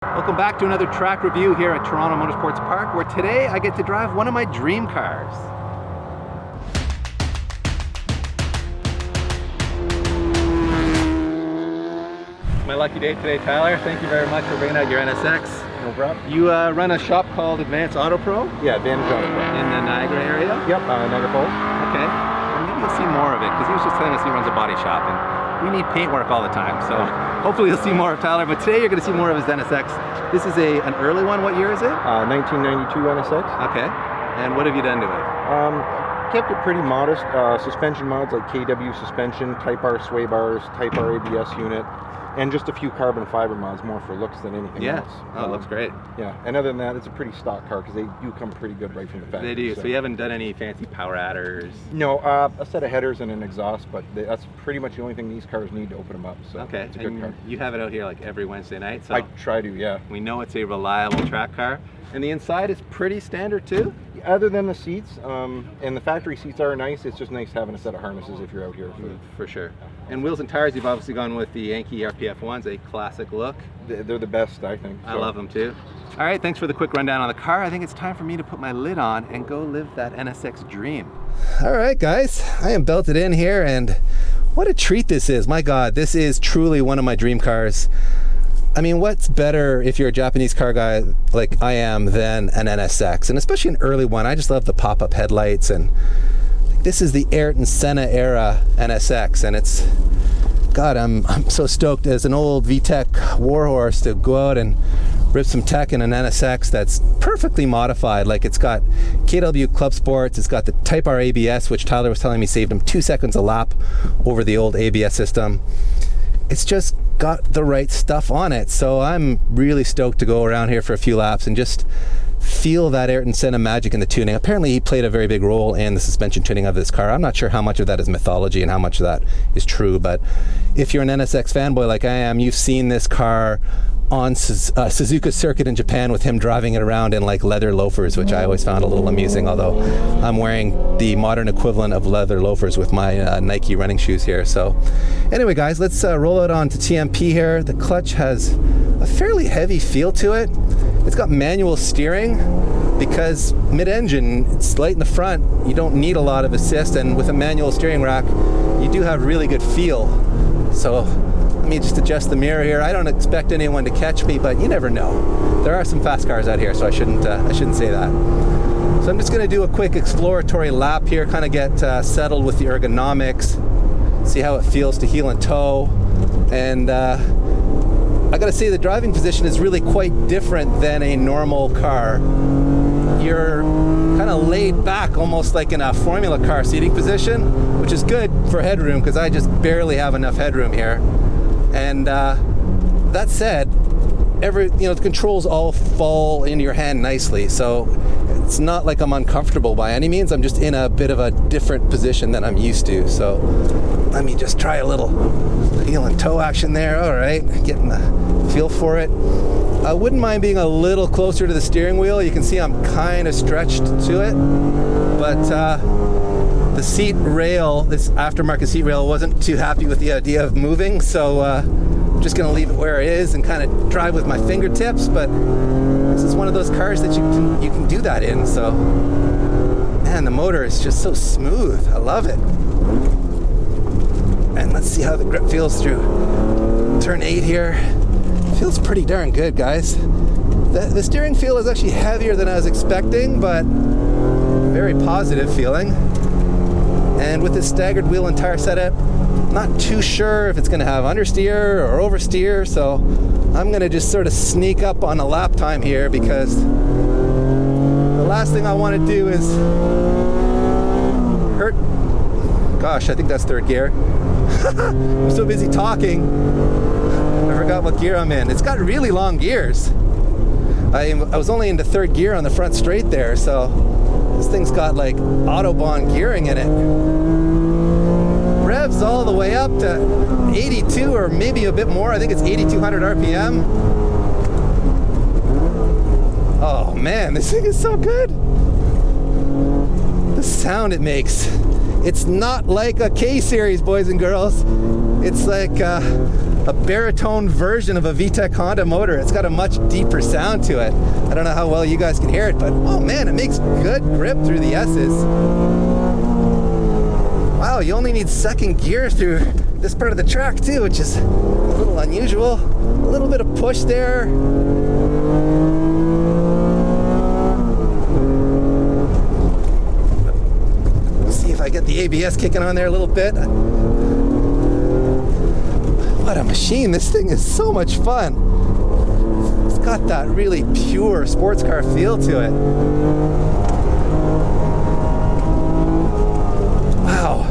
Welcome back to another track review here at Toronto Motorsports Park, where today I get to drive one of my dream cars. My lucky day today, Tyler. Thank you very much for bringing out your NSX. No problem. You run a shop called Advanced Auto Pro? Yeah, Advantage Auto Pro. In the Niagara area? Yep, Niagara Falls. Okay. Well, maybe you'll see more of it, because he was just telling us he runs a body shop, and we need paint work all the time, so hopefully you'll see more of Tyler. But today you're going to see more of his NSX. This is an early one. What year is it? 1992 NSX. Okay. And what have you done to it? Kept it pretty modest. Suspension mods like KW suspension, Type R sway bars, Type R ABS unit, and just a few carbon fiber mods, more for looks than anything else. Oh, it looks great. Yeah, and other than that, it's a pretty stock car because they do come pretty good right from the factory. They do. So you haven't done any fancy power adders? No, a set of headers and an exhaust, but that's pretty much the only thing these cars need to open them up. So okay, it's a good car. You have it out here like every Wednesday night, so I try to, yeah. We know it's a reliable track car, and the inside is pretty standard too. Other than the seats, and the factory seats are nice. It's just nice having a set of harnesses if you're out here. For sure. And wheels and tires, you've obviously gone with the Yankee RPF ones, a classic look. They're the best, I think. I love them too. All right, thanks for the quick rundown on the car. I think it's time for me to put my lid on and go live that NSX dream. All right, guys, I am belted in here, and what a treat this is. My God, this is truly one of my dream cars. I mean, what's better if you're a Japanese car guy like I am than an NSX, and especially an early one. I just love the pop-up headlights, and this is the Ayrton Senna era NSX, and it's, God, I'm so stoked as an old VTEC warhorse to go out and rip some tech in an NSX that's perfectly modified. Like, it's got KW Club Sports, it's got the Type R ABS, which Tyler was telling me saved him 2 seconds a lap over the old ABS system. It's just got the right stuff on it. So I'm really stoked to go around here for a few laps and just feel that Ayrton Senna magic in the tuning. Apparently he played a very big role in the suspension tuning of this car. I'm not sure how much of that is mythology and how much of that is true, but if you're an NSX fanboy like I am, you've seen this car on Suzuka circuit in Japan with him driving it around in like leather loafers, which I always found a little amusing, although I'm wearing the modern equivalent of leather loafers with my Nike running shoes here. So anyway, guys, let's roll it on to TMP here. The clutch has a fairly heavy feel to it. It's got manual steering because mid-engine, it's light in the front. You don't need a lot of assist, and with a manual steering rack, you do have really good feel. So let me just adjust the mirror here. I don't expect anyone to catch me, but you never know. There are some fast cars out here, so I shouldn't say that. So I'm just going to do a quick exploratory lap here, kind of get settled with the ergonomics, see how it feels to heel and toe, and I gotta say the driving position is really quite different than a normal car. You're kind of laid back, almost like in a Formula car seating position, which is good for headroom because I just barely have enough headroom here. And that said, the controls all fall into your hand nicely, so it's not like I'm uncomfortable by any means. I'm just in a bit of a different position than I'm used to. So let me just try a little heel and toe action there. All right, getting the feel for it. I wouldn't mind being a little closer to the steering wheel. You can see I'm kind of stretched to it, but the seat rail, this aftermarket seat rail, wasn't too happy with the idea of moving, so I'm just gonna leave it where it is and kind of drive with my fingertips. But this is one of those cars that you can do that in. So, man, the motor is just so smooth. I love it. And let's see how the grip feels through turn 8 here. Feels pretty darn good, guys. The steering feel is actually heavier than I was expecting, but very positive feeling. And with this staggered wheel and tire setup, not too sure if it's going to have understeer or oversteer, so I'm going to just sort of sneak up on a lap time here, because the last thing I want to do is hurt. Gosh, I think that's third gear. I'm so busy talking, I forgot what gear I'm in. It's got really long gears. I was only into third gear on the front straight there, so this thing's got like Autobahn gearing in it. Revs all the way up to 82 or maybe a bit more. I think it's 8,200 RPM. Oh man, this thing is so good. The sound it makes. It's not like a K-Series, boys and girls. It's like a baritone version of a VTEC Honda motor. It's got a much deeper sound to it. I don't know how well you guys can hear it, but oh man, it makes good grip through the S's. Wow, you only need second gear through this part of the track too, which is a little unusual. A little bit of push there. Let's see if I get the ABS kicking on there a little bit. What a machine. This thing is so much fun. It's got that really pure sports car feel to it. Wow.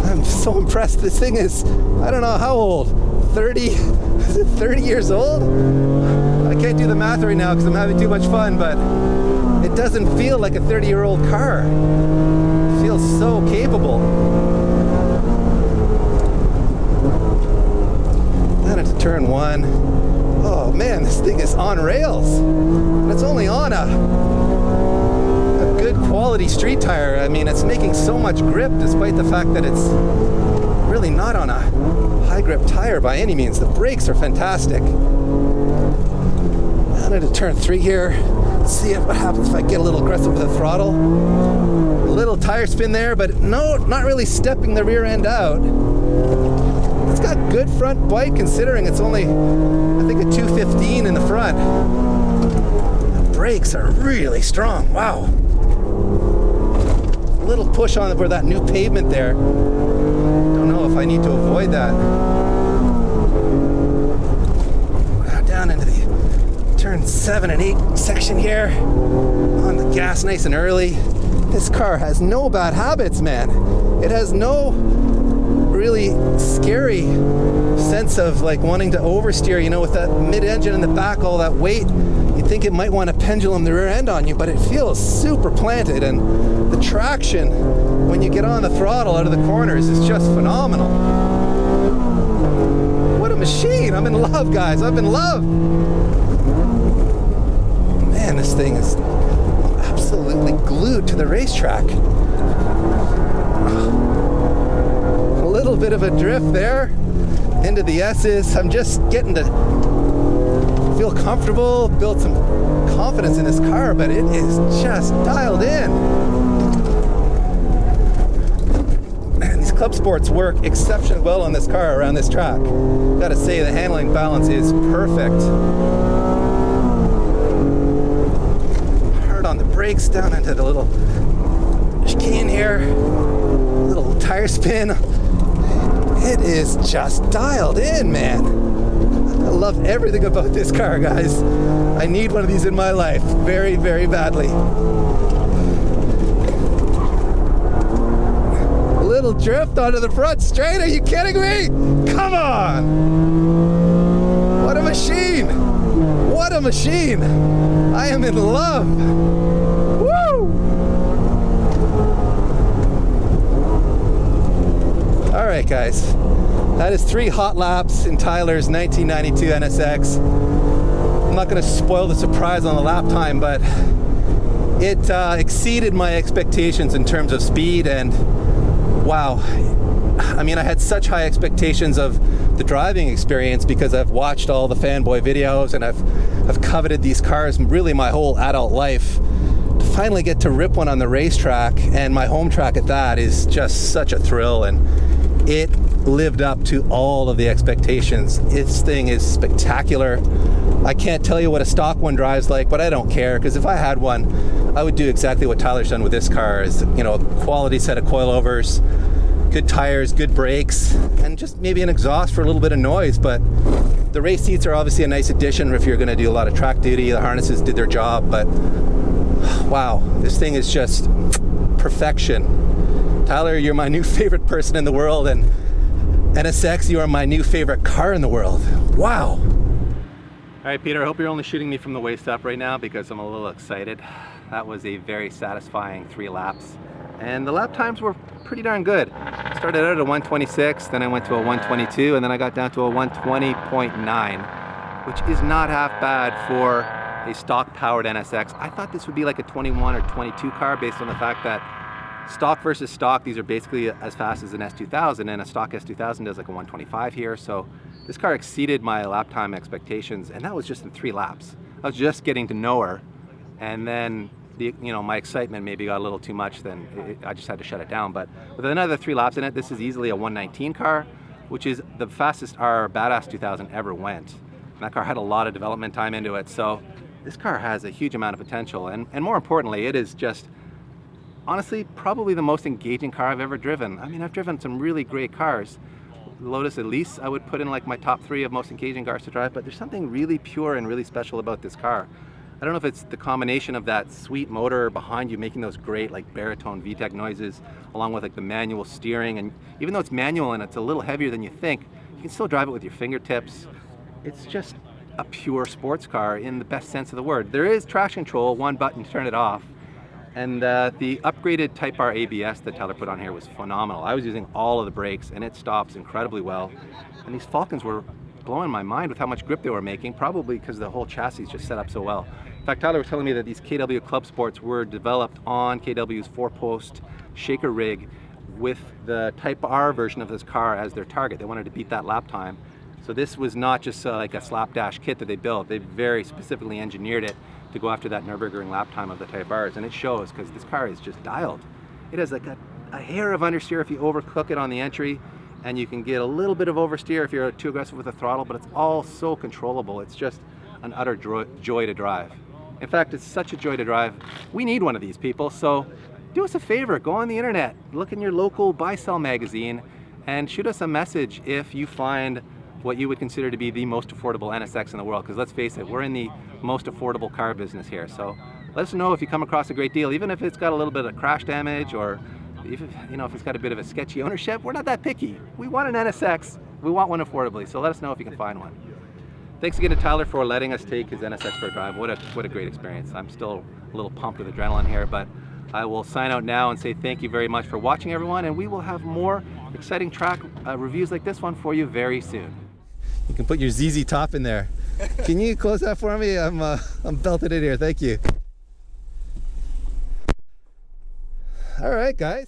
I'm so impressed. This thing is, I don't know how old. 30? Is it 30 years old? I can't do the math right now because I'm having too much fun, but it doesn't feel like a 30-year-old car. It feels so capable. Into turn one. Oh man, this thing is on rails. And it's only on a good quality street tire. I mean, it's making so much grip despite the fact that it's really not on a high grip tire by any means. The brakes are fantastic. Down into turn three here. Let's see what happens if I get a little aggressive with the throttle. A little tire spin there, but no, not really stepping the rear end out. It's got good front bite considering it's only, I think, a 215 in the front. The brakes are really strong. Wow. A little push on for that new pavement there. Don't know if I need to avoid that. Down into the turn 7 and 8 section here. On the gas nice and early. This car has no bad habits, man. It has no really scary sense of like wanting to oversteer, you know, with that mid-engine in the back, all that weight. You'd think it might want to pendulum the rear end on you, but it feels super planted, and the traction when you get on the throttle out of the corners is just phenomenal. What a machine. I'm in love, guys. I'm in love. Man, this thing is absolutely glued to the racetrack. A little bit of a drift there into the S's. I'm just getting to feel comfortable, build some confidence in this car, but it is just dialed in. Man, these Club Sports work exceptionally well on this car around this track. Gotta say, the handling balance is perfect. Hard on the brakes, down into the little chicane here. Little tire spin. It is just dialed in, man. I love everything about this car, guys. I need one of these in my life very, very badly. A little drift onto the front straight. Are you kidding me? Come on. What a machine. What a machine. I am in love. Woo! All right, guys, that is 3 hot laps in Tyler's 1992 NSX. I'm not going to spoil the surprise on the lap time, but it exceeded my expectations in terms of speed, and wow. I mean, I had such high expectations of the driving experience because I've watched all the fanboy videos and I've coveted these cars really my whole adult life. To finally get to rip one on the racetrack, and my home track at that, is just such a thrill, and it lived up to all of the expectations. This thing is spectacular. I can't tell you what a stock one drives like, but I don't care, because if I had one, I would do exactly what Tyler's done with this car. Is, you know, a quality set of coilovers, good tires, good brakes, and just maybe an exhaust for a little bit of noise. But the race seats are obviously a nice addition if you're going to do a lot of track duty. The harnesses did their job, but wow, this thing is just perfection. Tyler, you're my new favorite person in the world, and NSX, you are my new favorite car in the world. Wow. All right, Peter, I hope you're only shooting me from the waist up right now because I'm a little excited. That was a very satisfying 3 laps. And the lap times were pretty darn good. I started out at a 126, then I went to a 122, and then I got down to a 120.9, which is not half bad for a stock powered NSX. I thought this would be like a 21 or 22 car based on the fact that stock versus stock, these are basically as fast as an S2000, and a stock S2000 does like a 125 here, so This car exceeded my lap time expectations, and that was just in 3 laps. I was just getting to know her, and then my excitement maybe got a little too much. Then I just had to shut it down. But with another 3 laps in it, this is easily a 119 car, which is the fastest our Badass 2000 ever went. And that car had a lot of development time into it, so this car has a huge amount of potential. And more importantly, it is just, honestly, probably the most engaging car I've ever driven. I mean, I've driven some really great cars. Lotus Elise I would put in like my top 3 of most engaging cars to drive, but there's something really pure and really special about this car. I don't know if it's the combination of that sweet motor behind you making those great like baritone VTEC noises, along with like the manual steering, and even though it's manual and it's a little heavier than you think, you can still drive it with your fingertips. It's just a pure sports car in the best sense of the word. There is traction control, 1 button to turn it off. And the upgraded Type R ABS that Tyler put on here was phenomenal. I was using all of the brakes and it stops incredibly well. And these Falcons were blowing my mind with how much grip they were making, probably because the whole chassis is just set up so well. In fact, Tyler was telling me that these KW Club Sports were developed on KW's 4-post shaker rig with the Type R version of this car as their target. They wanted to beat that lap time. So this was not just like a slapdash kit that they built. They very specifically engineered it to go after that Nürburgring lap time of the Type Rs, and it shows because this car is just dialed. It has like a hair of understeer if you overcook it on the entry, and you can get a little bit of oversteer if you're too aggressive with the throttle, but it's all so controllable. It's just an utter joy to drive. In fact, it's such a joy to drive. We need one of these, people, so do us a favor, go on the internet, look in your local buy-sell magazine, and shoot us a message if you find what you would consider to be the most affordable NSX in the world, because let's face it, we're in the most affordable car business here. So let us know if you come across a great deal, even if it's got a little bit of crash damage, or if it's got a bit of a sketchy ownership. We're not that picky. We want an NSX. We want one affordably, so let us know if you can find one. Thanks again to Tyler for letting us take his NSX for a drive. What a great experience. I'm still a little pumped with adrenaline here, but I will sign out now and say thank you very much for watching, everyone, and we will have more exciting track reviews like this one for you very soon. You can put your ZZ Top in there. Can you close that for me? I'm belted in here. Thank you. All right, guys.